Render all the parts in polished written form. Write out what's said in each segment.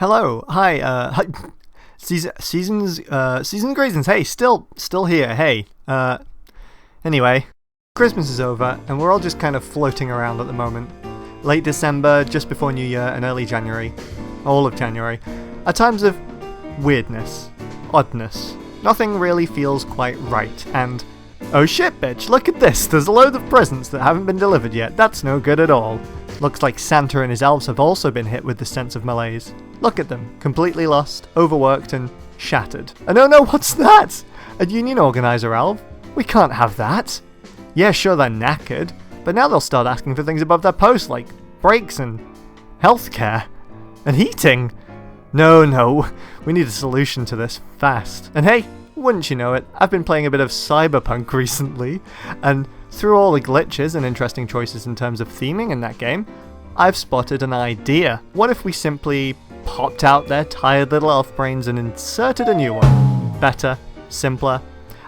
Hello, hi, Seasons Greetings, hey, still here, hey, anyway, Christmas is over, and we're all just kind of floating around at the moment. Late December, just before New Year, and early January, all of January, are times of weirdness, oddness. Nothing really feels quite right, and oh shit, bitch, look at this, there's a load of presents that haven't been delivered yet, that's no good at all. Looks like Santa and his elves have also been hit with the sense of malaise. Look at them, completely lost, overworked, and shattered. And oh no, what's that? A union organizer elf? We can't have that. Yeah, sure, they're knackered, but now they'll start asking for things above their post, like breaks and healthcare and heating. No, we need a solution to this fast. And hey, wouldn't you know it, I've been playing a bit of Cyberpunk recently, and through all the glitches and interesting choices in terms of theming in that game, I've spotted an idea. What if we simply popped out their tired little elf brains and inserted a new one? Better, simpler,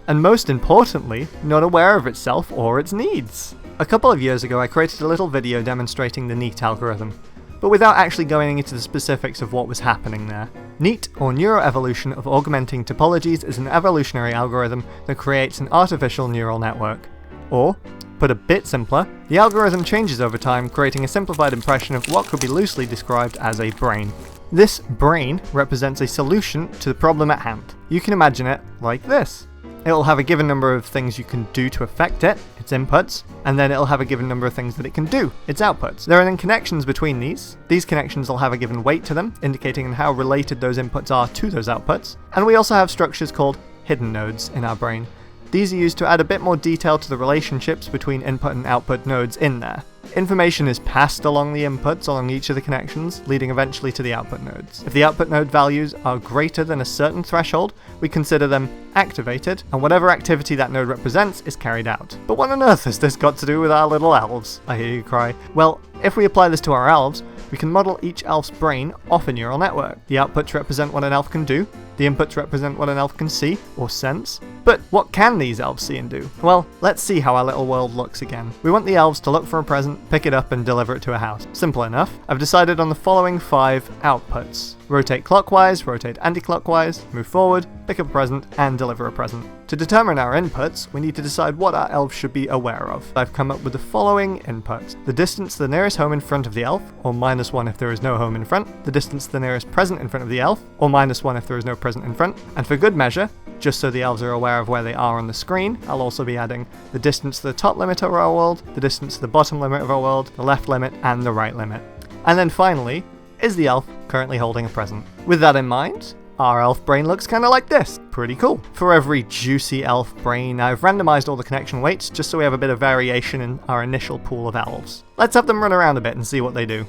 and most importantly, not aware of itself or its needs. A couple of years ago I created a little video demonstrating the NEAT algorithm, but without actually going into the specifics of what was happening there. NEAT, or Neuroevolution of Augmenting Topologies, is an evolutionary algorithm that creates an artificial neural network. Or, put a bit simpler, the algorithm changes over time, creating a simplified impression of what could be loosely described as a brain. This brain represents a solution to the problem at hand. You can imagine it like this. It'll have a given number of things you can do to affect it, its inputs, and then it'll have a given number of things that it can do, its outputs. There are then connections between these. These connections will have a given weight to them, indicating how related those inputs are to those outputs. And we also have structures called hidden nodes in our brain. These are used to add a bit more detail to the relationships between input and output nodes in there. Information is passed along the inputs along each of the connections, leading eventually to the output nodes. If the output node values are greater than a certain threshold, we consider them activated, and whatever activity that node represents is carried out. But what on earth has this got to do with our little elves? I hear you cry. Well, if we apply this to our elves, we can model each elf's brain off a neural network. The outputs represent what an elf can do, the inputs represent what an elf can see or sense. But what can these elves see and do? Well, let's see how our little world looks again. We want the elves to look for a present, pick it up and deliver it to a house. Simple enough. I've decided on the following 5 outputs. Rotate clockwise, rotate anti-clockwise, move forward, pick up a present, and deliver a present. To determine our inputs, we need to decide what our elves should be aware of. I've come up with the following inputs. The distance to the nearest home in front of the elf, or -1 if there is no home in front. The distance to the nearest present in front of the elf, or -1 if there is no present in front. And for good measure, just so the elves are aware of where they are on the screen, I'll also be adding the distance to the top limit of our world, the distance to the bottom limit of our world, the left limit, and the right limit. And then finally, is the elf currently holding a present? With that in mind, our elf brain looks kind of like this. Pretty cool. For every juicy elf brain, I've randomized all the connection weights just so we have a bit of variation in our initial pool of elves. Let's have them run around a bit and see what they do.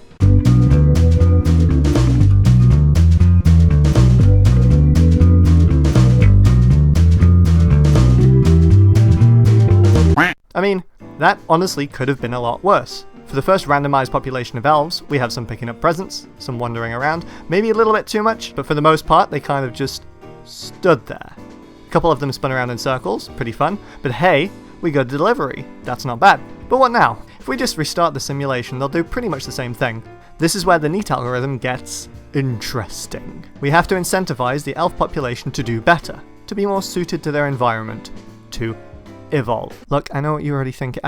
I mean, that honestly could have been a lot worse. For the first randomized population of elves, we have some picking up presents, some wandering around, maybe a little bit too much, but for the most part they kind of just stood there. A couple of them spun around in circles, pretty fun, but hey, we got a delivery, that's not bad. But what now? If we just restart the simulation, they'll do pretty much the same thing. This is where the NEAT algorithm gets interesting. We have to incentivize the elf population to do better, to be more suited to their environment, to evolve. Look, I know what you're already thinking.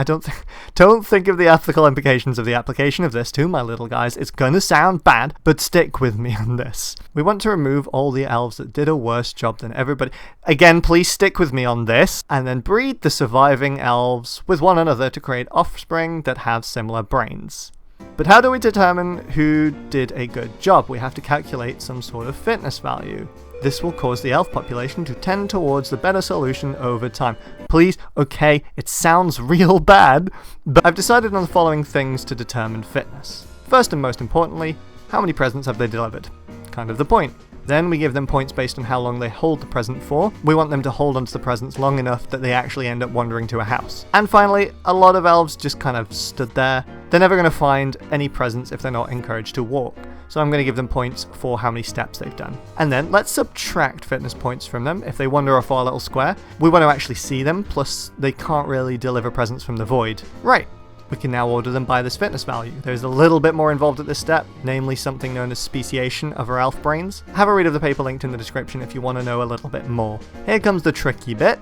Don't think of the ethical implications of the application of this to my little guys. It's gonna sound bad, but stick with me on this. We want to remove all the elves that did a worse job than everybody. Again, please stick with me on this. And then breed the surviving elves with one another to create offspring that have similar brains. But how do we determine who did a good job? We have to calculate some sort of fitness value. This will cause the elf population to tend towards the better solution over time. Please, okay, it sounds real bad, but I've decided on the following things to determine fitness. First and most importantly, how many presents have they delivered? Kind of the point. Then we give them points based on how long they hold the present for. We want them to hold onto the presents long enough that they actually end up wandering to a house. And finally, a lot of elves just kind of stood there. They're never going to find any presents if they're not encouraged to walk. So I'm going to give them points for how many steps they've done. And then let's subtract fitness points from them if they wander off our little square. We want to actually see them, plus they can't really deliver presents from the void. Right, we can now order them by this fitness value. There's a little bit more involved at this step, namely something known as speciation of our elf brains. Have a read of the paper linked in the description if you want to know a little bit more. Here comes the tricky bit.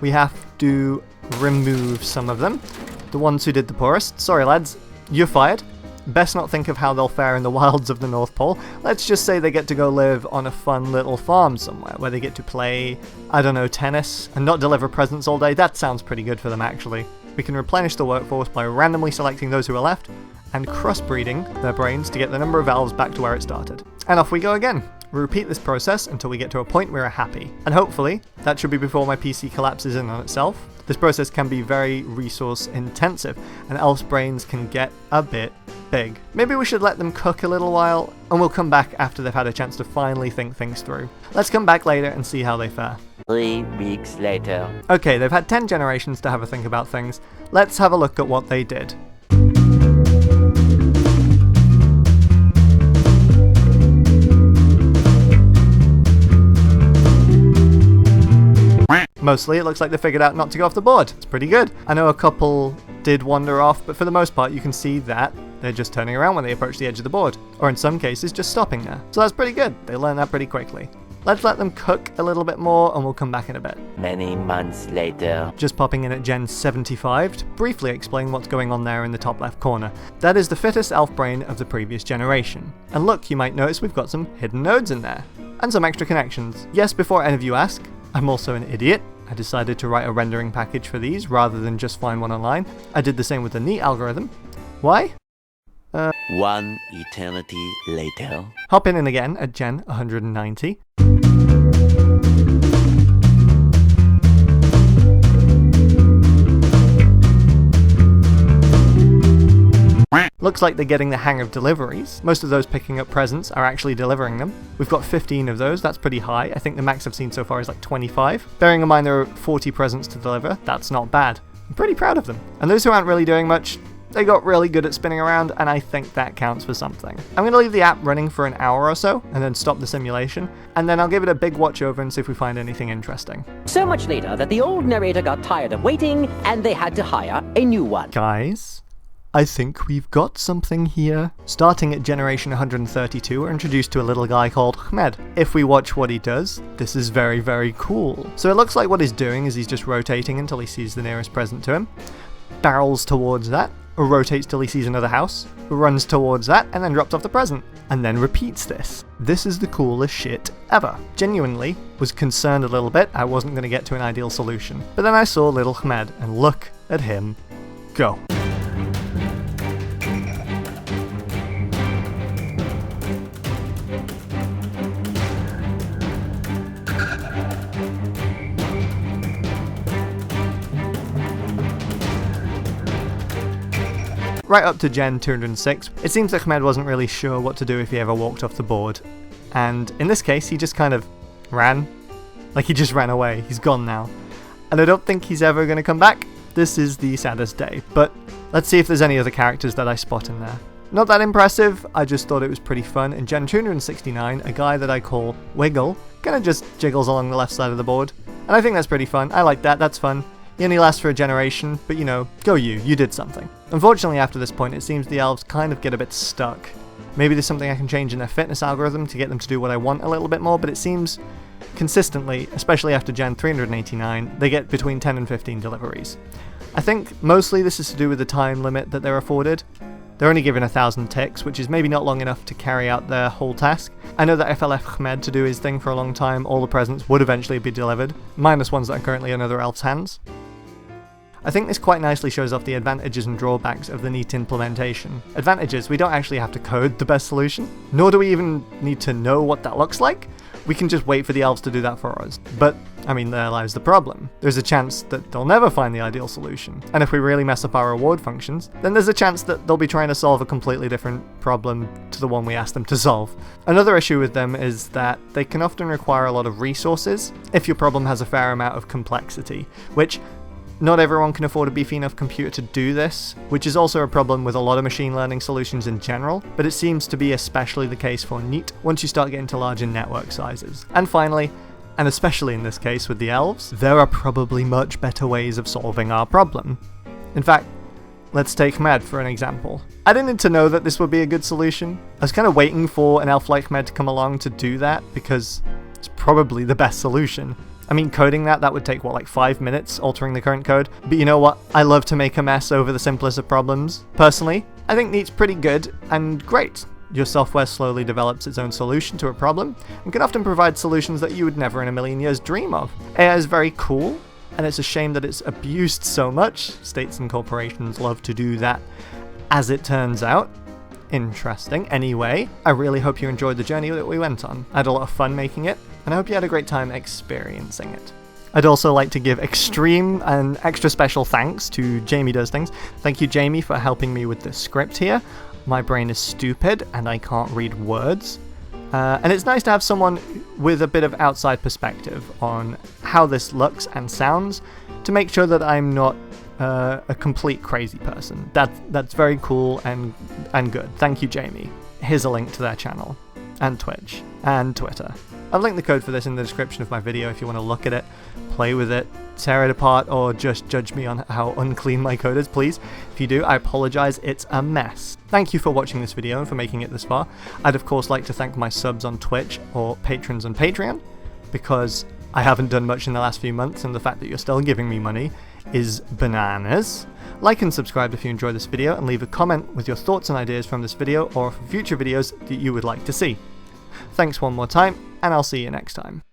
We have to remove some of them. The ones who did the poorest. Sorry lads, you're fired. Best not think of how they'll fare in the wilds of the North Pole. Let's just say they get to go live on a fun little farm somewhere where they get to play, I don't know, tennis and not deliver presents all day. That sounds pretty good for them actually. We can replenish the workforce by randomly selecting those who are left and crossbreeding their brains to get the number of elves back to where it started. And off we go again. We repeat this process until we get to a point where we're happy. And hopefully, that should be before my PC collapses in on itself. This process can be very resource intensive, and elves' brains can get a bit big. Maybe we should let them cook a little while, and we'll come back after they've had a chance to finally think things through. Let's come back later and see how they fare. 3 weeks later. Okay, they've had 10 generations to have a think about things. Let's have a look at what they did. Mostly, it looks like they figured out not to go off the board. It's pretty good. I know a couple did wander off, but for the most part, you can see that they're just turning around when they approach the edge of the board, or in some cases, just stopping there. So that's pretty good. They learned that pretty quickly. Let's let them cook a little bit more, and we'll come back in a bit. Many months later. Just popping in at Gen 75 to briefly explain what's going on there in the top left corner. That is the fittest elf brain of the previous generation. And look, you might notice we've got some hidden nodes in there, and some extra connections. Yes, before any of you ask, I'm also an idiot. I decided to write a rendering package for these rather than just find one online. I did the same with the neat algorithm. Why? 1 eternity later. Hop in again at Gen 190. Looks like they're getting the hang of deliveries. Most of those picking up presents are actually delivering them. We've got 15 of those, that's pretty high. I think the max I've seen so far is like 25. Bearing in mind there are 40 presents to deliver, that's not bad. I'm pretty proud of them. And those who aren't really doing much, they got really good at spinning around, and I think that counts for something. I'm going to leave the app running for an hour or so, and then stop the simulation, and then I'll give it a big watch over and see if we find anything interesting. So much later that the old narrator got tired of waiting, and they had to hire a new one. Guys, I think we've got something here. Starting at generation 132, we're introduced to a little guy called Ahmed. If we watch what he does, this is very, very cool. So it looks like what he's doing is he's just rotating until he sees the nearest present to him, barrels towards that, rotates till he sees another house, runs towards that, and then drops off the present, and then repeats this. This is the coolest shit ever. Genuinely was concerned a little bit I wasn't going to get to an ideal solution, but then I saw little Ahmed, and look at him go. Right up to Gen 206, it seems that Ahmed wasn't really sure what to do if he ever walked off the board. And in this case, he just kind of ran. Like he just ran away. He's gone now. And I don't think he's ever going to come back. This is the saddest day. But let's see if there's any other characters that I spot in there. Not that impressive, I just thought it was pretty fun. In Gen 269, a guy that I call Wiggle kind of just jiggles along the left side of the board. And I think that's pretty fun. I like that, that's fun. He only lasts for a generation, but you know, go you did something. Unfortunately, after this point, it seems the elves kind of get a bit stuck. Maybe there's something I can change in their fitness algorithm to get them to do what I want a little bit more, but it seems consistently, especially after Gen 389, they get between 10 and 15 deliveries. I think mostly this is to do with the time limit that they're afforded. They're only given 1,000 ticks, which is maybe not long enough to carry out their whole task. I know that if I left Ahmed to do his thing for a long time, all the presents would eventually be delivered, minus ones that are currently in other elves' hands. I think this quite nicely shows off the advantages and drawbacks of the neat implementation. Advantages, we don't actually have to code the best solution, nor do we even need to know what that looks like. We can just wait for the elves to do that for us. But, I mean, there lies the problem. There's a chance that they'll never find the ideal solution. And if we really mess up our reward functions, then there's a chance that they'll be trying to solve a completely different problem to the one we asked them to solve. Another issue with them is that they can often require a lot of resources if your problem has a fair amount of complexity, which not everyone can afford a beefy enough computer to do this, which is also a problem with a lot of machine learning solutions in general, but it seems to be especially the case for Neat once you start getting to larger network sizes. And finally, and especially in this case with the elves, there are probably much better ways of solving our problem. In fact, Let's take med for an example. I didn't know that this would be a good solution. I was kind of waiting for an elf like med to come along to do that because it's probably the best solution. I mean, coding that would take, what, like 5 minutes, altering the current code? But you know what? I love to make a mess over the simplest of problems. Personally, I think Neat's pretty good and great. Your software slowly develops its own solution to a problem, and can often provide solutions that you would never in a million years dream of. AI is very cool, and it's a shame that it's abused so much. States and corporations love to do that, as it turns out. Interesting. Anyway, I really hope you enjoyed the journey that we went on. I had a lot of fun making it, and I hope you had a great time experiencing it. I'd also like to give extreme and extra special thanks to Jamie Does Things. Thank you, Jamie, for helping me with the script here. My brain is stupid, and I can't read words. And it's nice to have someone with a bit of outside perspective on how this looks and sounds to make sure that I'm not a complete crazy person. That's very cool and good. Thank you, Jamie. Here's a link to their channel, and Twitch, and Twitter. I've linked the code for this in the description of my video if you want to look at it, play with it, tear it apart, or just judge me on how unclean my code is, please. If you do, I apologize, it's a mess. Thank you for watching this video and for making it this far. I'd of course like to thank my subs on Twitch or patrons on Patreon, because I haven't done much in the last few months, and the fact that you're still giving me money is bananas. Like and subscribe if you enjoyed this video, and leave a comment with your thoughts and ideas from this video or for future videos that you would like to see. Thanks one more time, and I'll see you next time.